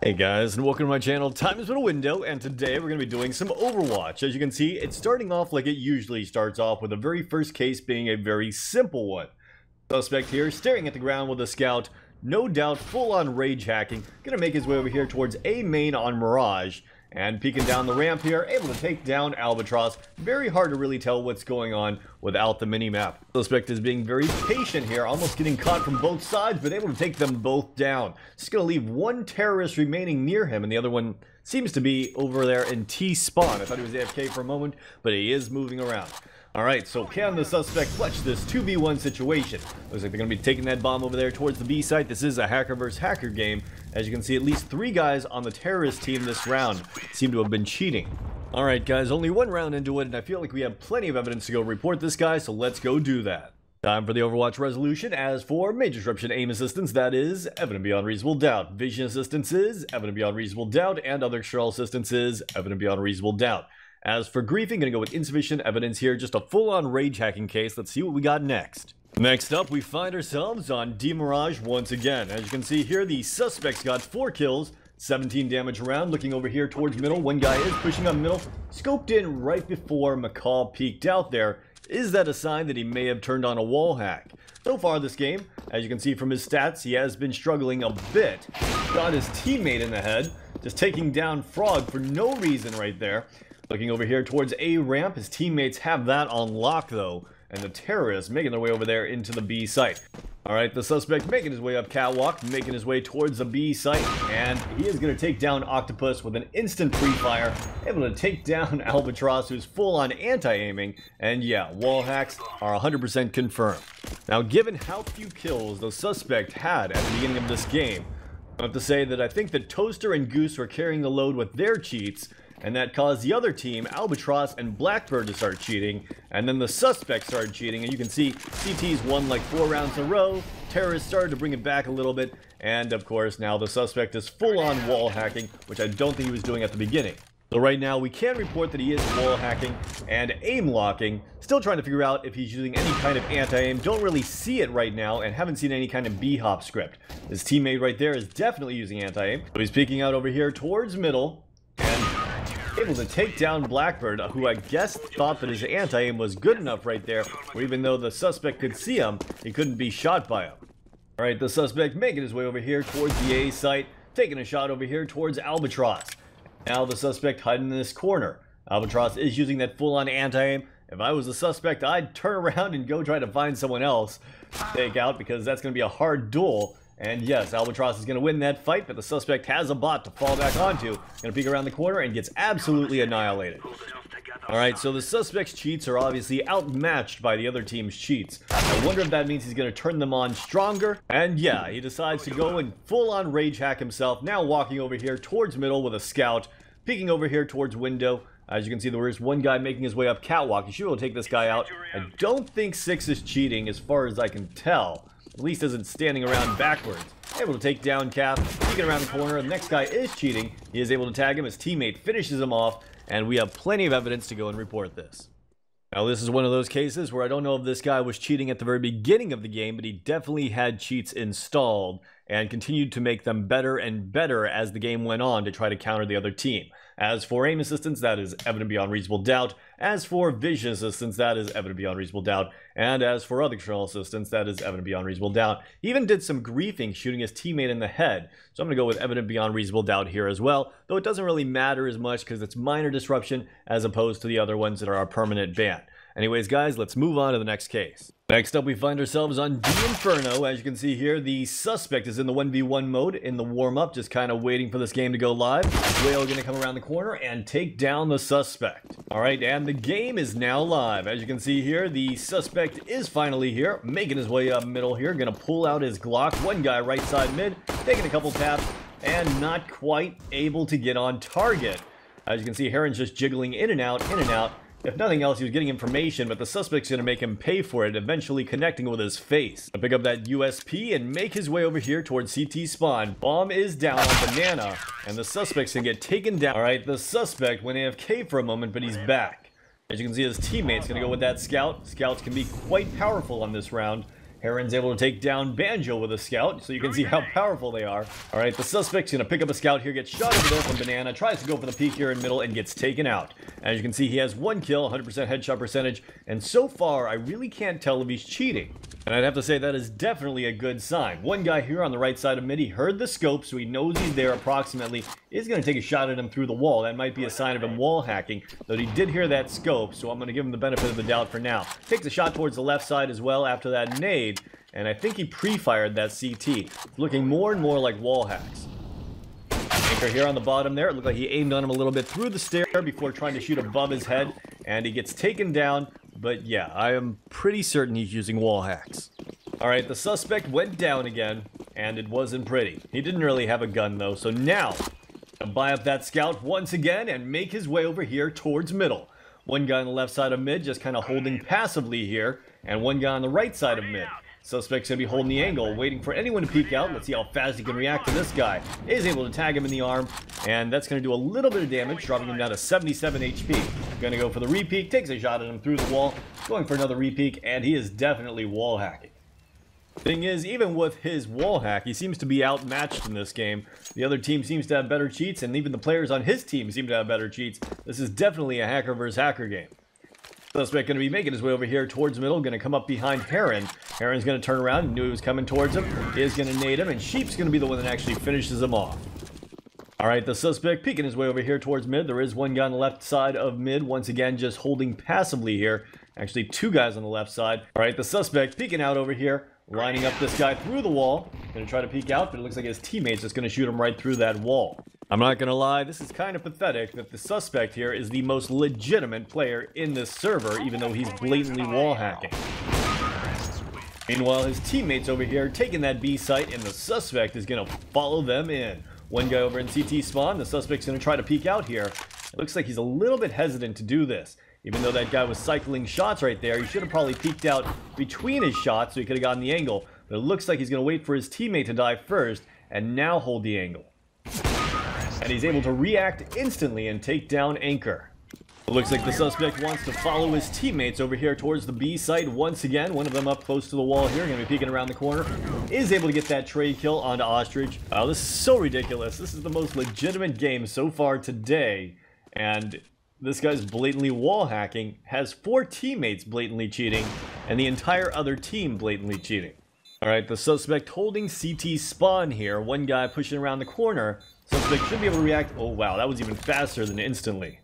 Hey guys, and welcome to my channel. Time has been a window, and today we're going to be doing some Overwatch. As you can see, it's starting off like it usually starts off, with the very first case being a very simple one. Suspect here, staring at the ground with a scout, no doubt full-on rage hacking, going to make his way over here towards A main on Mirage, and peeking down the ramp here, able to take down Albatross. Very hard to really tell what's going on without the minimap. Suspect is being very patient here, almost getting caught from both sides, but able to take them both down. Just going to leave one terrorist remaining near him, and the other one seems to be over there in T-spawn. I thought he was AFK for a moment, but he is moving around. Alright, so can the suspect clutch this 2v1 situation? Looks like they're going to be taking that bomb over there towards the B site. This is a hacker versus hacker game. As you can see, at least 3 guys on the terrorist team this round seem to have been cheating. Alright guys, only one round into it, and I feel like we have plenty of evidence to go report this guy, so let's go do that. Time for the Overwatch resolution. As for major disruption aim assistance, that is evident beyond reasonable doubt. Vision assistance is evident beyond reasonable doubt, and other external assistance is evident beyond reasonable doubt. As for griefing, gonna go with insufficient evidence here, just a full-on rage hacking case. Let's see what we got next. Next up, we find ourselves on D Mirage once again. As you can see here, the suspect's got 4 kills, 17 damage around. Looking over here towards middle, one guy is pushing on middle, scoped in right before McCall peeked out there. Is that a sign that he may have turned on a wall hack? So far this game, as you can see from his stats, he has been struggling a bit. Got his teammate in the head, just taking down Frog for no reason right there. Looking over here towards A ramp, his teammates have that on lock though, and the terrorists making their way over there into the B site. Alright, the suspect making his way up catwalk, making his way towards the B site, and he is going to take down Octopus with an instant pre-fire, able to take down Albatross, who's full on anti-aiming, and yeah, wall hacks are 100% confirmed. Now, given how few kills the suspect had at the beginning of this game, I have to say that I think that Toaster and Goose were carrying the load with their cheats, and that caused the other team, Albatross and Blackbird, to start cheating, and then the suspects started cheating, and you can see CT's won like 4 rounds in a row, terrorists started to bring it back a little bit, and of course now the suspect is full-on wall hacking, which I don't think he was doing at the beginning. So right now we can report that he is wall hacking and aim locking, still trying to figure out if he's using any kind of anti-aim. Don't really see it right now and haven't seen any kind of B-hop script. His teammate right there is definitely using anti-aim, so he's peeking out over here towards middle, and able to take down Blackbird, who I guess thought that his anti-aim was good enough right there, where even though the suspect could see him, he couldn't be shot by him. Alright, the suspect making his way over here towards the A site, taking a shot over here towards Albatross. Now the suspect hiding in this corner. Albatross is using that full-on anti-aim. If I was the suspect, I'd turn around and go try to find someone else to take out, because that's going to be a hard duel. And yes, Albatross is going to win that fight, but the suspect has a bot to fall back onto. Going to peek around the corner and gets absolutely annihilated. Alright, so the suspect's cheats are obviously outmatched by the other team's cheats. I wonder if that means he's going to turn them on stronger. And yeah, he decides to go and full-on rage hack himself, now walking over here towards middle with a scout, peeking over here towards window. As you can see, there is one guy making his way up catwalk. He should be able to take this guy out. I don't think 6 is cheating as far as I can tell. At least isn't standing around backwards. Able to take down Cap, peeking around the corner. The next guy is cheating. He is able to tag him. His teammate finishes him off, and we have plenty of evidence to go and report this. Now, this is one of those cases where I don't know if this guy was cheating at the very beginning of the game, but he definitely had cheats installed and continued to make them better and better as the game went on to try to counter the other team. As for aim assistance, that is evident beyond reasonable doubt. As for vision assistance, that is evident beyond reasonable doubt. And as for other external assistance, that is evident beyond reasonable doubt. He even did some griefing, shooting his teammate in the head. So I'm going to go with evident beyond reasonable doubt here as well, though it doesn't really matter as much because it's minor disruption as opposed to the other ones that are a permanent ban. Anyways, guys, let's move on to the next case. Next up, we find ourselves on D Inferno. As you can see here, the suspect is in the 1v1 mode in the warm-up, just kind of waiting for this game to go live. Whale going to come around the corner and take down the suspect. Alright, and the game is now live. As you can see here, the suspect is finally here, making his way up middle here, going to pull out his Glock. One guy right side mid, taking a couple taps, and not quite able to get on target. As you can see, Heron's just jiggling in and out, in and out. If nothing else, he was getting information, but the suspect's going to make him pay for it, eventually connecting with his face. I'll pick up that USP and make his way over here towards CT spawn. Bomb is down on Banana, and the suspect's going to get taken down. Alright, the suspect went AFK for a moment, but he's back. As you can see, his teammate's going to go with that scout. Scouts can be quite powerful on this round. Heron's able to take down Banjo with a scout, so you can see how powerful they are. All right, the suspect's going to pick up a scout here, gets shot over there from Banana, tries to go for the peek here in middle, and gets taken out. As you can see, he has 1 kill, 100% headshot percentage, and so far, I really can't tell if he's cheating. And I'd have to say that is definitely a good sign. One guy here on the right side of mid, he heard the scope, so he knows he's there approximately. Is going to take a shot at him through the wall. That might be a sign of him wall hacking, though he did hear that scope, so I'm going to give him the benefit of the doubt for now. Takes a shot towards the left side as well after that nade, and I think he pre-fired that CT. Looking more and more like wall hacks. Anchor here on the bottom there. It looked like he aimed on him a little bit through the stair before trying to shoot above his head, and he gets taken down. But yeah, I am pretty certain he's using wall hacks. Alright, the suspect went down again, and it wasn't pretty. He didn't really have a gun though, so now, I'll buy up that scout once again and make his way over here towards middle. One guy on the left side of mid just kind of holding passively here, and one guy on the right side of mid. Suspect's going to be holding the angle, waiting for anyone to peek out. Let's see how fast he can react to this guy. Is able to tag him in the arm, and that's going to do a little bit of damage, dropping him down to 77 HP. Going to go for the repeek, takes a shot at him through the wall, going for another repeek, and he is definitely wall hacking. Thing is, even with his wall hack, he seems to be outmatched in this game. The other team seems to have better cheats, and even the players on his team seem to have better cheats. This is definitely a hacker versus hacker game. Suspect going to be making his way over here towards middle, going to come up behind Heron. Heron's going to turn around, knew he was coming towards him, is going to nade him, and Sheep's going to be the one that actually finishes him off. Alright, the suspect peeking his way over here towards mid. There is one guy on the left side of mid, once again just holding passively here. Actually, 2 guys on the left side. Alright, the suspect peeking out over here, lining up this guy through the wall. Going to try to peek out, but it looks like his teammate's just going to shoot him right through that wall. I'm not going to lie, this is kind of pathetic that the suspect here is the most legitimate player in this server, even though he's blatantly wall hacking. Meanwhile, his teammates over here taking that B site, and the suspect is going to follow them in. One guy over in CT spawn, the suspect's going to try to peek out here. It looks like he's a little bit hesitant to do this. Even though that guy was cycling shots right there, he should have probably peeked out between his shots so he could have gotten the angle. But it looks like he's going to wait for his teammate to die first, and now hold the angle. And he's able to react instantly and take down Anchor. It looks like the suspect wants to follow his teammates over here towards the B site once again. One of them up close to the wall here, going to be peeking around the corner. Is able to get that trade kill onto Ostrich. Oh, this is so ridiculous. This is the most legitimate game so far today. And this guy's blatantly wall hacking, has 4 teammates blatantly cheating, and the entire other team blatantly cheating. Alright, the suspect holding CT spawn here. One guy pushing around the corner. Suspect should be able to react. Oh wow, that was even faster than instantly.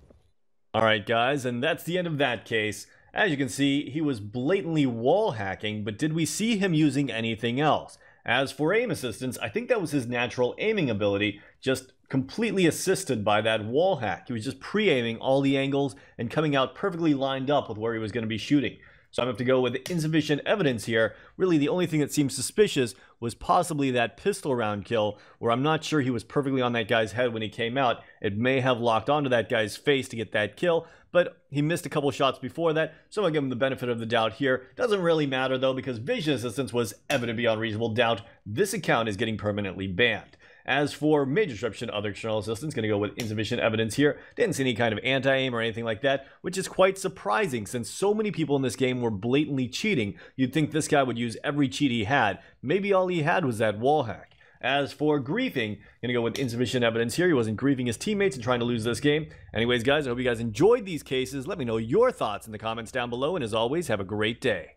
Alright guys, and that's the end of that case. As you can see, he was blatantly wall hacking, but did we see him using anything else? As for aim assistance, I think that was his natural aiming ability, just completely assisted by that wall hack. He was just pre-aiming all the angles and coming out perfectly lined up with where he was going to be shooting. So I'm going to have to go with insufficient evidence here. Really, the only thing that seems suspicious was possibly that pistol round kill, where I'm not sure he was perfectly on that guy's head when he came out. It may have locked onto that guy's face to get that kill, but he missed a couple shots before that, so I'll give him the benefit of the doubt here. Doesn't really matter, though, because vision assistance was evident beyond reasonable doubt. This account is getting permanently banned. As for major disruption, other external assistance, going to go with insufficient evidence here. Didn't see any kind of anti-aim or anything like that, which is quite surprising since so many people in this game were blatantly cheating. You'd think this guy would use every cheat he had. Maybe all he had was that wall hack. As for griefing, going to go with insufficient evidence here. He wasn't griefing his teammates and trying to lose this game. Anyways, guys, I hope you guys enjoyed these cases. Let me know your thoughts in the comments down below, and as always, have a great day.